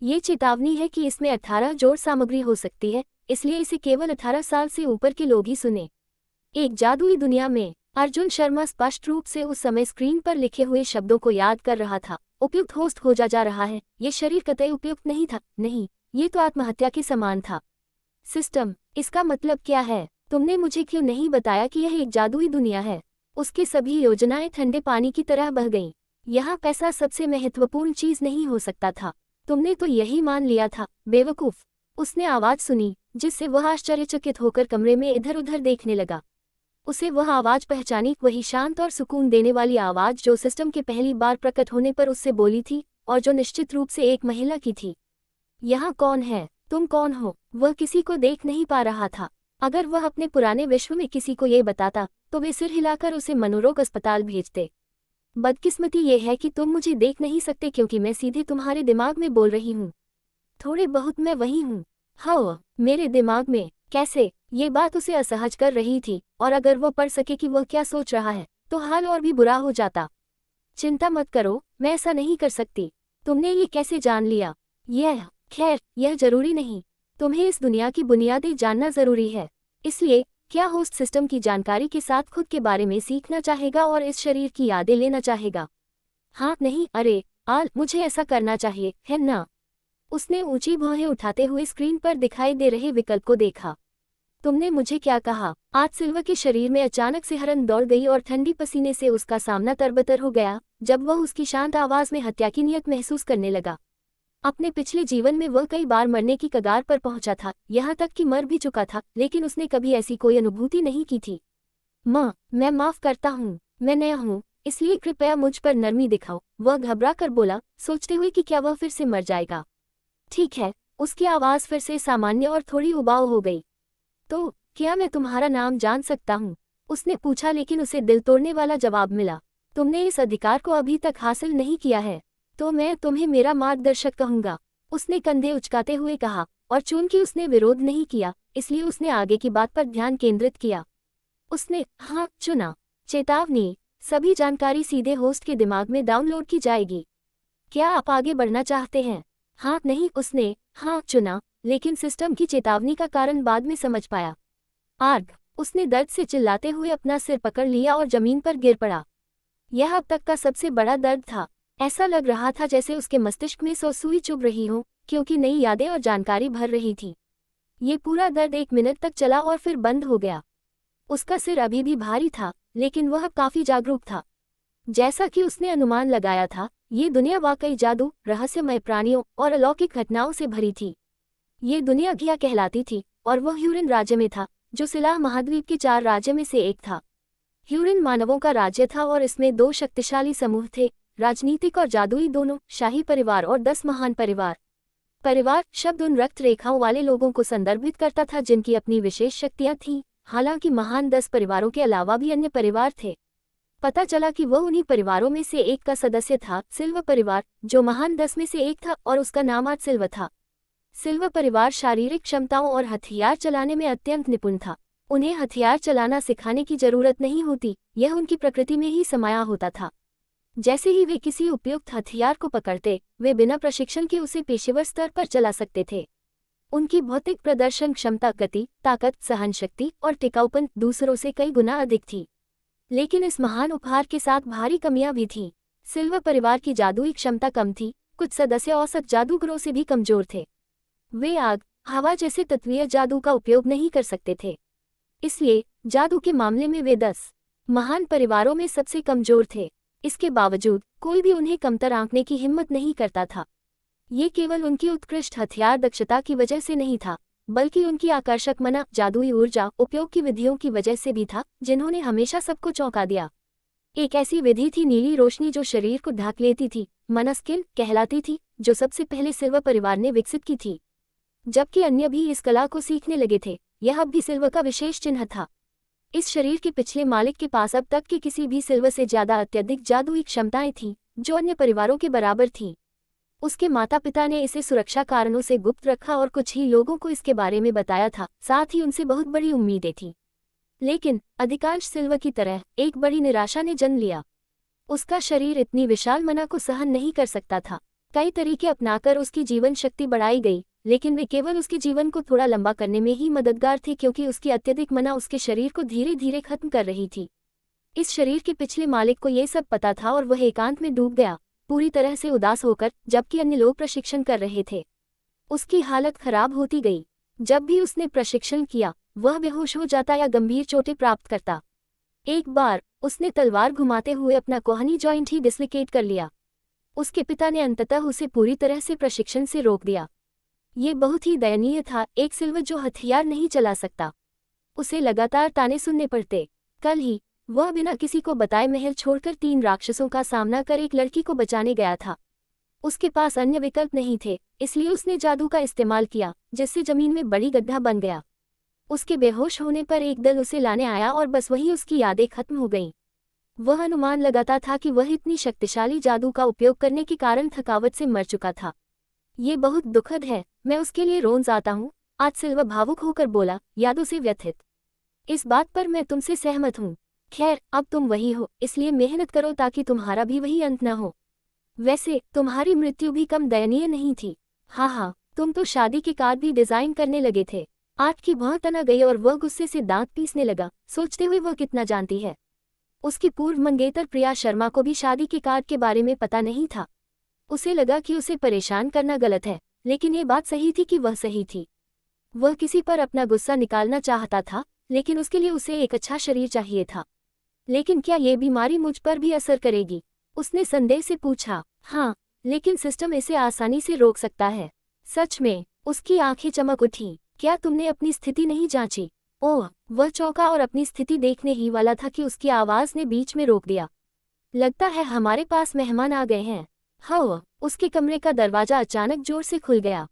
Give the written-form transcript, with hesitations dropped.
ये चेतावनी है कि इसमें 18 जोड़ सामग्री हो सकती है, इसलिए इसे केवल 18 साल से ऊपर के लोग ही सुने। एक जादुई दुनिया में अर्जुन शर्मा स्पष्ट रूप से उस समय स्क्रीन पर लिखे हुए शब्दों को याद कर रहा था। उपयुक्त होस्ट खोजा जा रहा है। ये शरीर कतई उपयुक्त नहीं था, नहीं, ये तो आत्महत्या के समान था। सिस्टम, इसका मतलब क्या है? तुमने मुझे क्यों नहीं बताया कि यह एक जादुई दुनिया है? उसकी सभी योजनाएं ठंडे पानी की तरह बह गईं। यहाँ पैसा सबसे महत्वपूर्ण चीज नहीं हो सकता था। तुमने तो यही मान लिया था, बेवकूफ। उसने आवाज सुनी, जिससे वह आश्चर्यचकित होकर कमरे में इधर उधर देखने लगा। उसे वह आवाज पहचानी, वही शांत और सुकून देने वाली आवाज जो सिस्टम के पहली बार प्रकट होने पर उससे बोली थी, और जो निश्चित रूप से एक महिला की थी। यहाँ कौन है? तुम कौन हो? वह किसी को देख नहीं पा रहा था। अगर वह अपने पुराने विश्व में किसी को ये बताता, तो वे सिर हिलाकर उसे मनोरोग अस्पताल भेजते। बदकिस्मती ये है कि तुम मुझे देख नहीं सकते, क्योंकि मैं सीधे तुम्हारे दिमाग में बोल रही हूँ। थोड़े बहुत मैं वही हूँ। हाँ, मेरे दिमाग में? कैसे? ये बात उसे असहज कर रही थी, और अगर वह पढ़ सके कि वह क्या सोच रहा है, तो हाल और भी बुरा हो जाता। चिंता मत करो, मैं ऐसा नहीं कर सकती। तुमने ये कैसे जान लिया? खैर, यह जरूरी नहीं। तुम्हें इस दुनिया की बुनियादें जानना जरूरी है। इसलिए, क्या होस्ट सिस्टम की जानकारी के साथ खुद के बारे में सीखना चाहेगा और इस शरीर की यादें लेना चाहेगा? हाँ, नहीं, अरे मुझे ऐसा करना चाहिए, है ना? उसने ऊंची भौहें उठाते हुए स्क्रीन पर दिखाई दे रहे विकल्प को देखा। तुमने मुझे क्या कहा? आज सिल्वा के शरीर में अचानक से हरन दौड़ गई और ठंडी पसीने से उसका सामना तरबतर हो गया, जब वह उसकी शांत आवाज में हत्या की नियत महसूस करने लगा। अपने पिछले जीवन में वह कई बार मरने की कगार पर पहुंचा था, यहाँ तक कि मर भी चुका था, लेकिन उसने कभी ऐसी कोई अनुभूति नहीं की थी। मैं माफ करता हूँ, मैं नया हूँ, इसलिए कृपया मुझ पर नरमी दिखाओ, वह घबरा कर बोला, सोचते हुए कि क्या वह फिर से मर जाएगा। ठीक है, उसकी आवाज फिर से सामान्य और थोड़ी उबाऊ हो गई। तो क्या मैं तुम्हारा नाम जान सकता हूँ? उसने पूछा, लेकिन उसे दिल तोड़ने वाला जवाब मिला। तुमने इस अधिकार को अभी तक हासिल नहीं किया है, तो मैं तुम्हें मेरा मार्गदर्शक कहूंगा, उसने कंधे उचकाते हुए कहा, और चूंकि उसने विरोध नहीं किया, इसलिए उसने आगे की बात पर ध्यान केंद्रित किया। उसने हाँ चुना। चेतावनी, सभी जानकारी सीधे होस्ट के दिमाग में डाउनलोड की जाएगी। क्या आप आगे बढ़ना चाहते हैं? हाँ, नहीं, उसने हाँ चुना, लेकिन सिस्टम की चेतावनी का कारण बाद में समझ पाया। उसने दर्द से चिल्लाते हुए अपना सिर पकड़ लिया और जमीन पर गिर पड़ा। यह अब तक का सबसे बड़ा दर्द था। ऐसा लग रहा था जैसे उसके मस्तिष्क में 100 सुई चुभ रही हो, क्योंकि नई यादें और जानकारी भर रही थी। ये पूरा दर्द 1 मिनट तक चला और फिर बंद हो गया। उसका सिर अभी भी भारी था, लेकिन वह काफी जागरूक था। जैसा कि उसने अनुमान लगाया था, ये दुनिया वाकई जादू, रहस्यमय प्राणियों और अलौकिक घटनाओं से भरी थी। ये दुनिया घिया कहलाती थी, और वह ह्यूरिन राज्य में था, जो सिलाह महाद्वीप के 4 राज्य में से एक था। ह्यूरिन मानवों का राज्य था और इसमें 2 शक्तिशाली समूह थे, राजनीतिक और जादुई दोनों, शाही परिवार और 10 महान परिवार। परिवार शब्द उन रक्त रेखाओं वाले लोगों को संदर्भित करता था जिनकी अपनी विशेष शक्तियां थीं, हालांकि महान 10 परिवारों के अलावा भी अन्य परिवार थे। पता चला कि वह उन्हीं परिवारों में से एक का सदस्य था, सिल्वा परिवार, जो महान 10 में से एक था और उसका नाम आज सिल्वा था। सिल्वा परिवार शारीरिक क्षमताओं और हथियार चलाने में अत्यंत निपुण था। उन्हें हथियार चलाना सिखाने की जरूरत नहीं होती, यह उनकी प्रकृति में ही समाया होता था। जैसे ही वे किसी उपयुक्त हथियार को पकड़ते, वे बिना प्रशिक्षण के उसे पेशेवर स्तर पर चला सकते थे। उनकी भौतिक प्रदर्शन क्षमता, गति, ताकत, सहनशक्ति और टिकाऊपन दूसरों से कई गुना अधिक थी। लेकिन इस महान उपहार के साथ भारी कमियां भी थीं। सिल्वा परिवार की जादुई क्षमता कम थी, कुछ सदस्य औसत जादूगरों से भी कमजोर थे। वे आग, हवा जैसे तत्वीय जादू का उपयोग नहीं कर सकते थे। इसलिए जादू के मामले में वे 10 महान परिवारों में सबसे कमजोर थे। इसके बावजूद कोई भी उन्हें कमतर आंकने की हिम्मत नहीं करता था। ये केवल उनकी उत्कृष्ट हथियार दक्षता की वजह से नहीं था, बल्कि उनकी आकर्षक मना, जादुई ऊर्जा, उपयोग की विधियों की वजह से भी था, जिन्होंने हमेशा सबको चौंका दिया। एक ऐसी विधि थी नीली रोशनी जो शरीर को ढक लेती थी, मनस्किन कहलाती थी, जो सबसे पहले सिल्वा परिवार ने विकसित की थी। जबकि अन्य भी इस कला को सीखने लगे थे, यह अब भी सिल्वा का विशेष चिन्ह था। इस शरीर के पिछले मालिक के पास अब तक के किसी भी सिल्वा से ज्यादा अत्यधिक जादुई क्षमताएं थीं, जो अन्य परिवारों के बराबर थीं। उसके माता पिता ने इसे सुरक्षा कारणों से गुप्त रखा और कुछ ही लोगों को इसके बारे में बताया था, साथ ही उनसे बहुत बड़ी उम्मीदें थीं। लेकिन अधिकांश सिल्वा की तरह एक बड़ी निराशा ने जन्म लिया। उसका शरीर इतनी विशाल मना को सहन नहीं कर सकता था। कई तरीके अपनाकर उसकी जीवन शक्ति बढ़ाई गई, लेकिन वे केवल उसके जीवन को थोड़ा लंबा करने में ही मददगार थे, क्योंकि उसकी अत्यधिक मना उसके शरीर को धीरे धीरे खत्म कर रही थी। इस शरीर के पिछले मालिक को ये सब पता था और वह एकांत में डूब गया, पूरी तरह से उदास होकर, जबकि अन्य लोग प्रशिक्षण कर रहे थे। उसकी हालत खराब होती गई। जब भी उसने प्रशिक्षण किया, वह बेहोश हो जाता या गंभीर चोटें प्राप्त करता। एक बार उसने तलवार घुमाते हुए अपना कोहनी जॉइंट ही डिस्लोकेट कर लिया। उसके पिता ने अंततः उसे पूरी तरह से प्रशिक्षण से रोक दिया। ये बहुत ही दयनीय था, एक सिल्वर जो हथियार नहीं चला सकता। उसे लगातार ताने सुनने पड़ते। कल ही वह बिना किसी को बताए महल छोड़कर 3 राक्षसों का सामना कर एक लड़की को बचाने गया था। उसके पास अन्य विकल्प नहीं थे, इसलिए उसने जादू का इस्तेमाल किया, जिससे जमीन में बड़ी गड्ढा बन गया। उसके बेहोश होने पर एक दल उसे लाने आया और बस वहीं उसकी यादें खत्म हो गईं। वह अनुमान लगाता था कि वह इतनी शक्तिशाली जादू का उपयोग करने के कारण थकावट से मर चुका था। ये बहुत दुखद है, मैं उसके लिए रोज आता हूँ, आज सिल्वर भावुक होकर बोला, यादों से व्यथित। इस बात पर मैं तुमसे सहमत हूँ। खैर, अब तुम वही हो, इसलिए मेहनत करो ताकि तुम्हारा भी वही अंत न हो। वैसे तुम्हारी मृत्यु भी कम दयनीय नहीं थी। हाँ, तुम तो शादी के कार्ड भी डिजाइन करने लगे थे। आठ की भौं तना गई और वह गुस्से से दांत पीसने लगा, सोचते हुए वह कितना जानती है। उसकी पूर्व मंगेतर प्रिया शर्मा को भी शादी के कार्ड के बारे में पता नहीं था। उसे लगा कि उसे परेशान करना गलत है, लेकिन ये बात सही थी कि वह सही थी। वह किसी पर अपना गुस्सा निकालना चाहता था, लेकिन उसके लिए उसे एक अच्छा शरीर चाहिए था। लेकिन क्या ये बीमारी मुझ पर भी असर करेगी? उसने संदेह से पूछा। हाँ, लेकिन सिस्टम इसे आसानी से रोक सकता है। सच में? उसकी आंखें चमक उठीं। क्या तुमने अपनी स्थिति नहीं जांची? ओह, वह चौंका और अपनी स्थिति देखने ही वाला था कि उसकी आवाज ने बीच में रोक दिया। लगता है हमारे पास मेहमान आ गए हैं। हाँ, उसके कमरे का दरवाजा अचानक जोर से खुल गया।